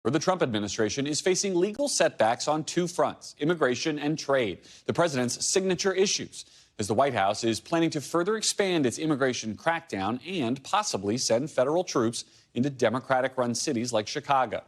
Or the Trump administration is facing legal setbacks on two fronts, immigration and trade, the president's signature issues, as the White House is planning to further expand its immigration crackdown and possibly send federal troops into Democratic-run cities like Chicago.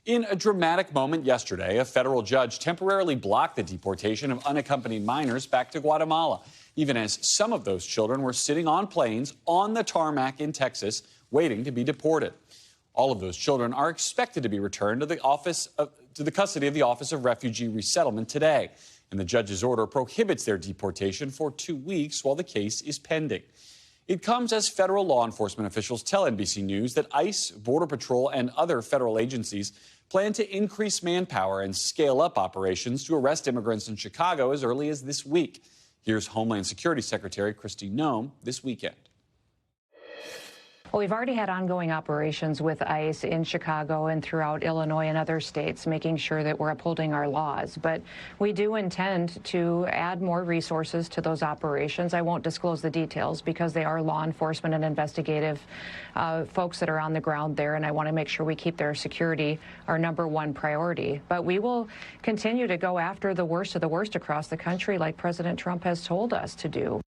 In a dramatic moment yesterday, a federal judge temporarily blocked the deportation of unaccompanied minors back to Guatemala, even as some of those children were sitting on planes on the tarmac in Texas waiting to be deported. All of those children are expected to be returned to the custody of the Office of Refugee Resettlement today, and the judge's order prohibits their deportation for 2 weeks while the case is pending. It comes as federal law enforcement officials tell NBC News that ICE, Border Patrol, and other federal agencies plan to increase manpower and scale up operations to arrest immigrants in Chicago as early as this week. Here's Homeland Security Secretary Kristi Noem this weekend. Well, we've already had ongoing operations with ICE in Chicago and throughout Illinois and other states, making sure that we're upholding our laws. But we do intend to add more resources to those operations. I won't disclose the details because they are law enforcement and investigative folks that are on the ground there, and I want to make sure we keep their security our #1 priority. But we will continue to go after the worst of the worst across the country, like President Trump has told us to do.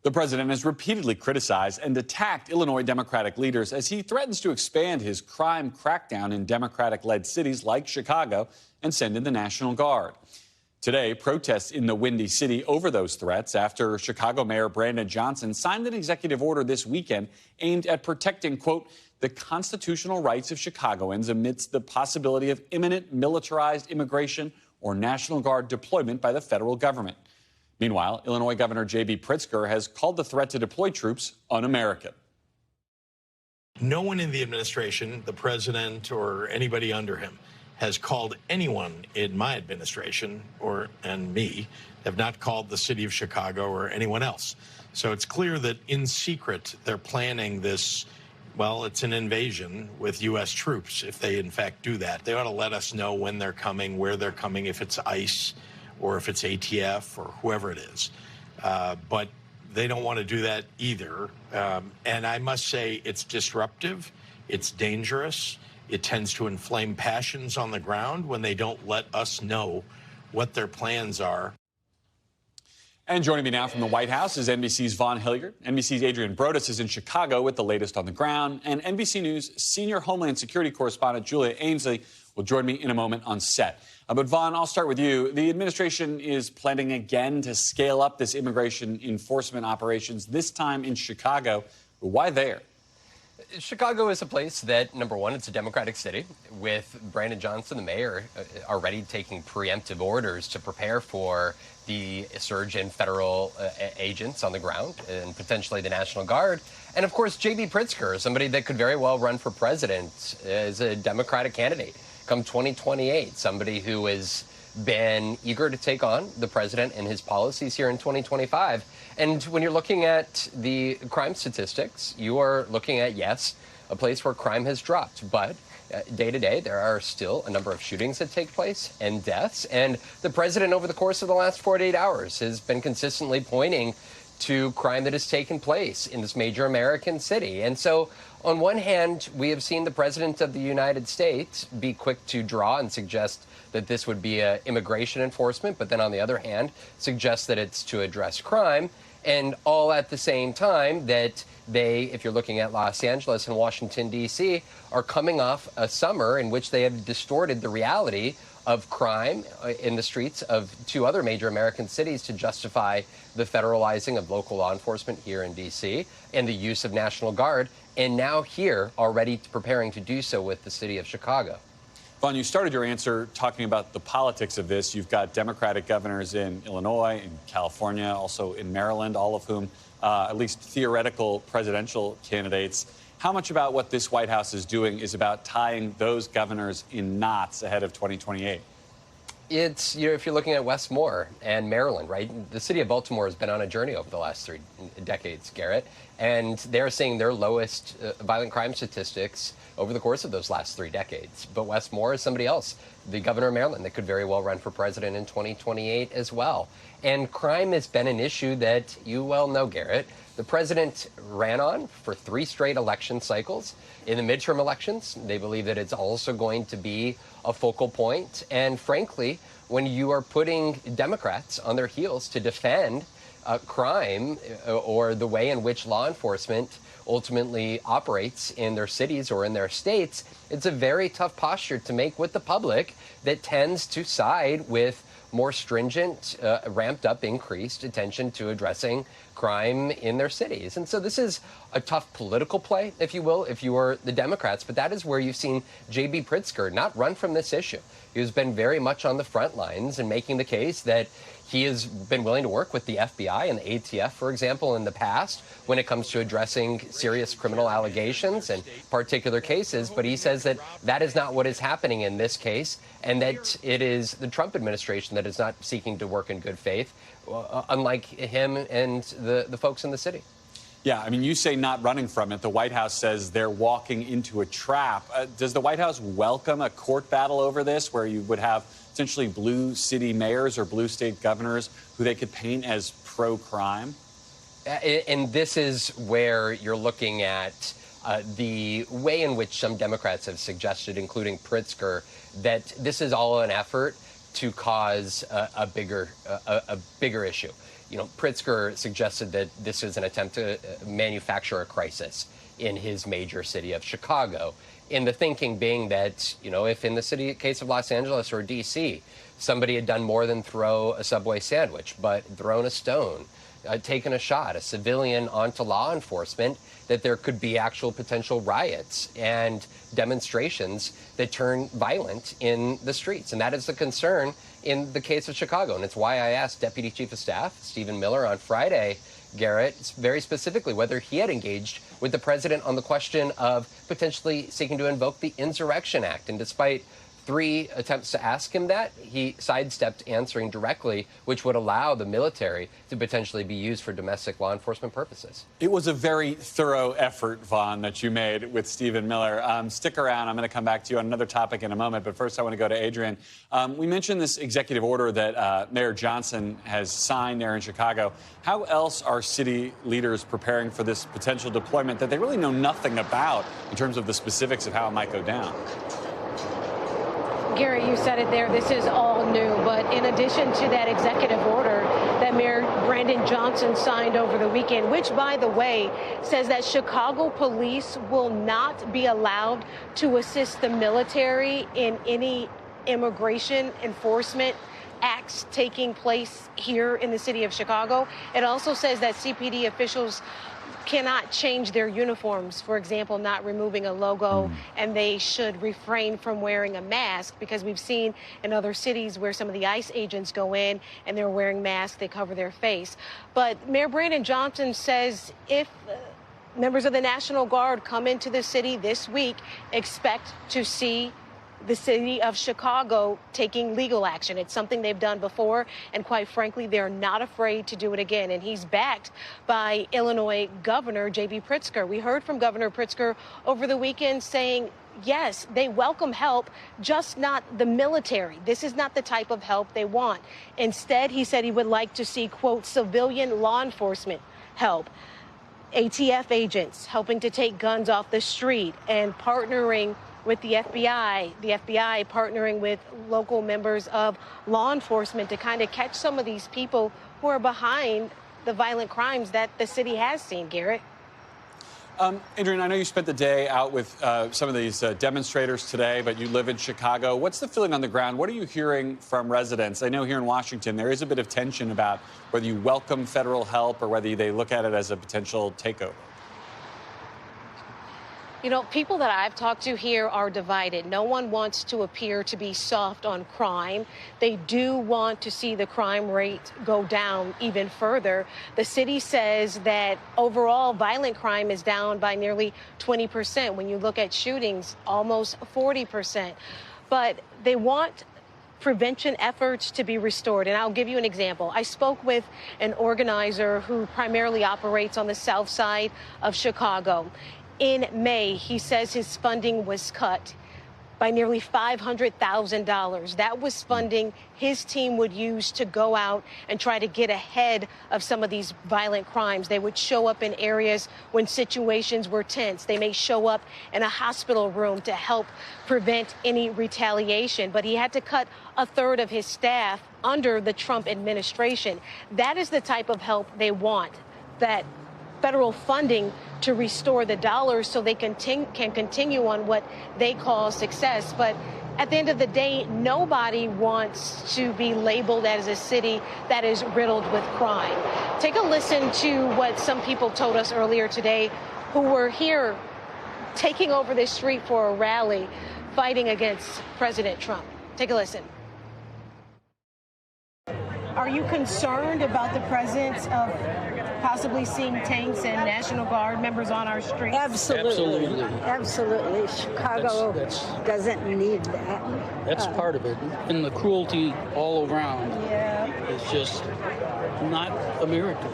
The president has repeatedly criticized and attacked Illinois Democratic leaders as he threatens to expand his crime crackdown in Democratic-led cities like Chicago and send in the National Guard. Today, protests in the Windy City over those threats after Chicago Mayor Brandon Johnson signed an executive order this weekend aimed at protecting, quote, the constitutional rights of Chicagoans amidst the possibility of imminent militarized immigration or National Guard deployment by the federal government. Meanwhile, Illinois Governor J.B. Pritzker has called the threat to deploy troops un-American. No one in the administration, the president or anybody under him, has called anyone in my administration and me, have not called the city of Chicago or anyone else. So it's clear that in secret they're planning this, well, it's an invasion with U.S. troops if they in fact do that. They ought to let us know when they're coming, where they're coming, if it's ICE, or if it's ATF or whoever it is. But they don't want to do that either. And I must say it's disruptive, it's dangerous, it tends to inflame passions on the ground when they don't let us know what their plans are. And joining me now from the White House is NBC's Vaughn Hillyard. NBC's Adrienne Broaddus is in Chicago with the latest on the ground. And NBC News senior Homeland Security correspondent Julia Ainsley will join me in a moment on set. But Vaughn, I'll start with you. The administration is planning again to scale up this immigration enforcement operations, this time in Chicago. Why there? Chicago is a place that, #1, it's a Democratic city, with Brandon Johnson, the mayor, already taking preemptive orders to prepare for the surge in federal agents on the ground and potentially the National Guard. And, of course, J.B. Pritzker, somebody that could very well run for president as a Democratic candidate come 2028, somebody who has been eager to take on the president and his policies here in 2025. And when you're looking at the crime statistics, you are looking at, yes, a place where crime has dropped. But day to day, there are still a number of shootings that take place and deaths. And the president, over the course of the last 48 hours, has been consistently pointing to crime that has taken place in this major American city. And so, on one hand, we have seen the president of the United States be quick to draw and suggest that this would be immigration enforcement, but then on the other hand, suggest that it's to address crime, and all at the same time that they, if you're looking at Los Angeles and Washington, D.C., are coming off a summer in which they have distorted the reality of crime in the streets of two other major American cities to justify the federalizing of local law enforcement here in D.C. and the use of National Guard, and now here already preparing to do so with the city of Chicago. Vaughn, you started your answer talking about the politics of this. You've got Democratic governors in Illinois, in California, also in Maryland, all of whom at least theoretical presidential candidates. How much about what this White House is doing is about tying those governors in knots ahead of 2028? It's, if you're looking at Westmore and Maryland, right? The city of Baltimore has been on a journey over the last 3 decades, Garrett, and they're seeing their lowest violent crime statistics over the course of those last 3 decades. But Westmore is somebody else, the governor of Maryland, that could very well run for president in 2028 as well. And crime has been an issue that you well know, Garrett, the president ran on for 3 straight election cycles. In the midterm elections, they believe that it's also going to be a focal point. And frankly, when you are putting Democrats on their heels to defend crime or the way in which law enforcement ultimately operates in their cities or in their states, it's a very tough posture to make with the public that tends to side with more stringent, ramped up, increased attention to addressing crime in their cities. And so this is a tough political play, if you will, if you are the Democrats. But that is where you've seen J.B. Pritzker not run from this issue. He has been very much on the front lines and making the case that he has been willing to work with the FBI and the ATF, for example, in the past when it comes to addressing serious criminal allegations and particular cases. But he says that that is not what is happening in this case, and that it is the Trump administration that is not seeking to work in good faith, unlike him and the folks in the city. Yeah, I mean, you say not running from it. The White House says they're walking into a trap. Does the White House welcome a court battle over this, where you would have essentially blue city mayors or blue state governors who they could paint as pro-crime? And this is where you're looking at the way in which some Democrats have suggested, including Pritzker, that this is all an effort to cause a bigger issue. You know, Pritzker suggested that this is an attempt to manufacture a crisis in his major city of Chicago. In the thinking being that, you know, if in the case of Los Angeles or D.C., somebody had done more than throw a Subway sandwich, but thrown a stone, taken a shot, a civilian onto law enforcement, that there could be actual potential riots and demonstrations that turn violent in the streets. And that is the concern in the case of Chicago. And it's why I asked Deputy Chief of Staff Stephen Miller on Friday, Garrett, very specifically whether he had engaged with the president on the question of potentially seeking to invoke the Insurrection Act. And despite 3 attempts to ask him that, he sidestepped answering directly, which would allow the military to potentially be used for domestic law enforcement purposes. It was a very thorough effort, Vaughn, that you made with Stephen Miller. Stick around. I'm going to come back to you on another topic in a moment. But first, I want to go to Adrienne. We mentioned this executive order that Mayor Johnson has signed there in Chicago. How else are city leaders preparing for this potential deployment that they really know nothing about in terms of the specifics of how it might go down? Gary, you said it there. This is all new. But in addition to that executive order that Mayor Brandon Johnson signed over the weekend, which, by the way, says that Chicago police will not be allowed to assist the military in any immigration enforcement acts taking place here in the city of Chicago. It also says that CPD officials cannot change their uniforms, for example, not removing a logo, and they should refrain from wearing a mask, because we've seen in other cities where some of the ICE agents go in and they're wearing masks, they cover their face. But Mayor Brandon Johnson says if members of the National Guard come into the city this week, expect to see the city of Chicago taking legal action. It's something they've done before, and quite frankly, they're not afraid to do it again. And he's backed by Illinois Governor J.B. Pritzker. We heard from Governor Pritzker over the weekend saying, yes, they welcome help, just not the military. This is not the type of help they want. Instead, he said he would like to see, quote, civilian law enforcement help. ATF agents helping to take guns off the street and partnering with the FBI partnering with local members of law enforcement to kind of catch some of these people who are behind the violent crimes that the city has seen, Garrett. Adrienne, I know you spent the day out with some of these demonstrators today, but you live in Chicago. What's the feeling on the ground? What are you hearing from residents? I know here in Washington there is a bit of tension about whether you welcome federal help or whether they look at it as a potential takeover. You know, people that I've talked to here are divided. No one wants to appear to be soft on crime. They do want to see the crime rate go down even further. The city says that overall violent crime is down by nearly 20%. When you look at shootings, almost 40%. But they want prevention efforts to be restored. And I'll give you an example. I spoke with an organizer who primarily operates on the south side of Chicago. In May, he says his funding was cut. by nearly $500,000. That was funding his team would use to go out and try to get ahead of some of these violent crimes. They would show up in areas when situations were tense. They may show up in a hospital room to help prevent any retaliation. But he had to cut a third of his staff under the Trump administration. That is the type of help they want, that federal funding to restore the dollars so they can continue on what they call success. But at the end of the day, nobody wants to be labeled as a city that is riddled with crime. Take a listen to what some people told us earlier today who were here taking over this street for a rally fighting against President Trump. Take a listen. Are you concerned about the presence of possibly seeing tanks and National Guard members on our streets? Absolutely. Absolutely. Chicago doesn't need that. That's part of it. And the cruelty all around is just not America,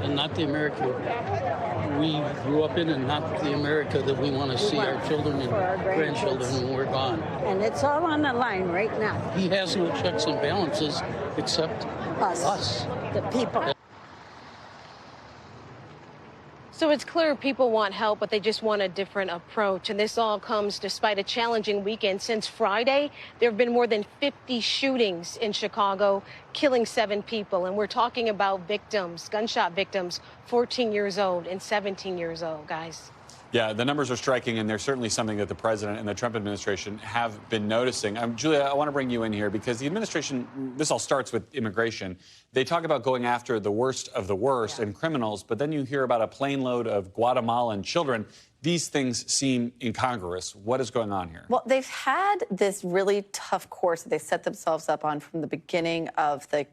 and not the America we grew up in, and not the America that we want to see our children and grandchildren when we're gone. And it's all on the line right now. He has no checks and balances except us. The people. So it's clear people want help, but they just want a different approach. And this all comes despite a challenging weekend. Since Friday, there have been more than 50 shootings in Chicago, killing 7 people. And we're talking about victims, gunshot victims, 14 years old and 17 years old, guys. Yeah, the numbers are striking, and they're certainly something that the president and the Trump administration have been noticing. Julia, I want to bring you in here because the administration, this all starts with immigration. They talk about going after the worst of the worst and criminals, but then you hear about a plane load of Guatemalan children. These things seem incongruous. What is going on here? Well, they've had this really tough course that they set themselves up on from the beginning of the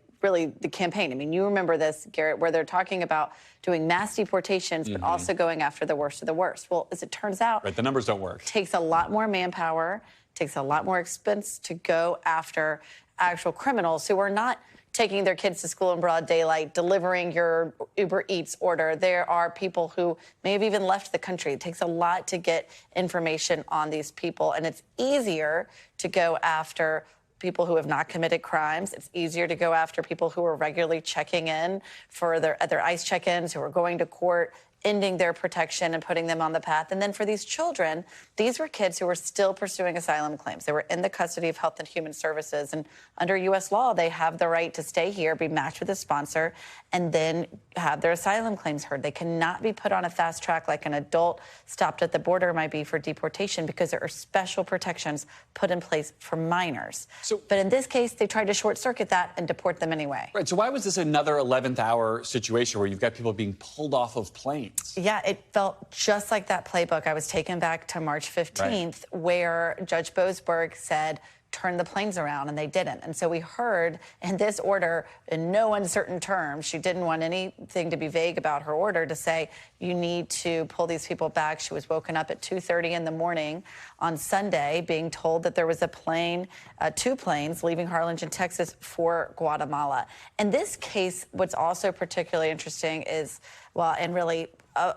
campaign. I mean, you remember this, Garrett, where they're talking about doing mass deportations, but also going after the worst of the worst. Well, as it turns out, the numbers don't work. Takes a lot more manpower, takes a lot more expense to go after actual criminals who are not taking their kids to school in broad daylight, delivering your Uber Eats order. There are people who may have even left the country. It takes a lot to get information on these people, and it's easier to go after people who have not committed crimes. It's easier to go after people who are regularly checking in for their ICE check-ins, who are going to court, ending their protection and putting them on the path. And then for these children, these were kids who were still pursuing asylum claims. They were in the custody of Health and Human Services. And under U.S. law, they have the right to stay here, be matched with a sponsor, and then have their asylum claims heard. They cannot be put on a fast track like an adult stopped at the border might be for deportation, because there are special protections put in place for minors. But in this case, they tried to short circuit that and deport them anyway. Right. So why was this another 11th hour situation where you've got people being pulled off of planes? Yeah, it felt just like that playbook. I was taken back to March 15th, where Judge Boasberg said, turn the planes around, and they didn't. And so we heard in this order, in no uncertain terms, she didn't want anything to be vague about her order, to say you need to pull these people back. She was woken up at 2:30 in the morning on Sunday being told that there was a plane, 2 planes leaving Harlingen, Texas for Guatemala. In this case, what's also particularly interesting is, well, and really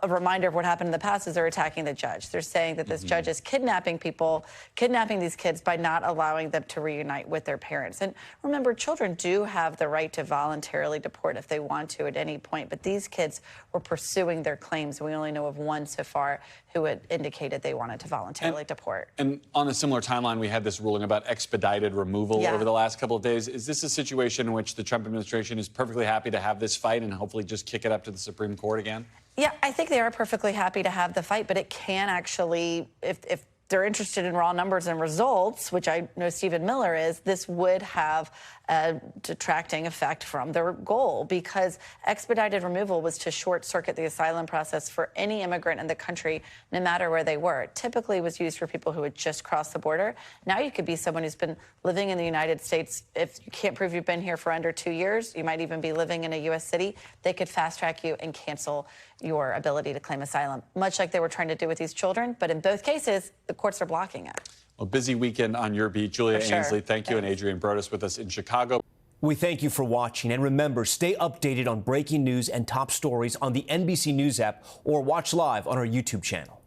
a reminder of what happened in the past, is they're attacking the judge. They're saying that this judge is kidnapping people, kidnapping these kids by not allowing them to reunite with their parents. And remember, children do have the right to voluntarily deport if they want to at any point. But these kids were pursuing their claims. We only know of one so far who had indicated they wanted to voluntarily deport. And on a similar timeline, we had this ruling about expedited removal over the last couple of days. Is this a situation in which the Trump administration is perfectly happy to have this fight and hopefully just kick it up to the Supreme Court again? Yeah, I think they are perfectly happy to have the fight, but it can actually, if they're interested in raw numbers and results, which I know Stephen Miller is, this would have a detracting effect from their goal, because expedited removal was to short circuit the asylum process for any immigrant in the country, no matter where they were. It typically was used for people who had just crossed the border. Now you could be someone who's been living in the United States. If you can't prove you've been here for under 2 years, you might even be living in a U.S. city. They could fast track you and cancel your ability to claim asylum, much like they were trying to do with these children. But in both cases, the courts are blocking it. Well, busy weekend on your beat. Julia Ainsley, thank you, and Adrienne Broaddus with us in Chicago. We thank you for watching, and remember, stay updated on breaking news and top stories on the NBC News app, or watch live on our YouTube channel.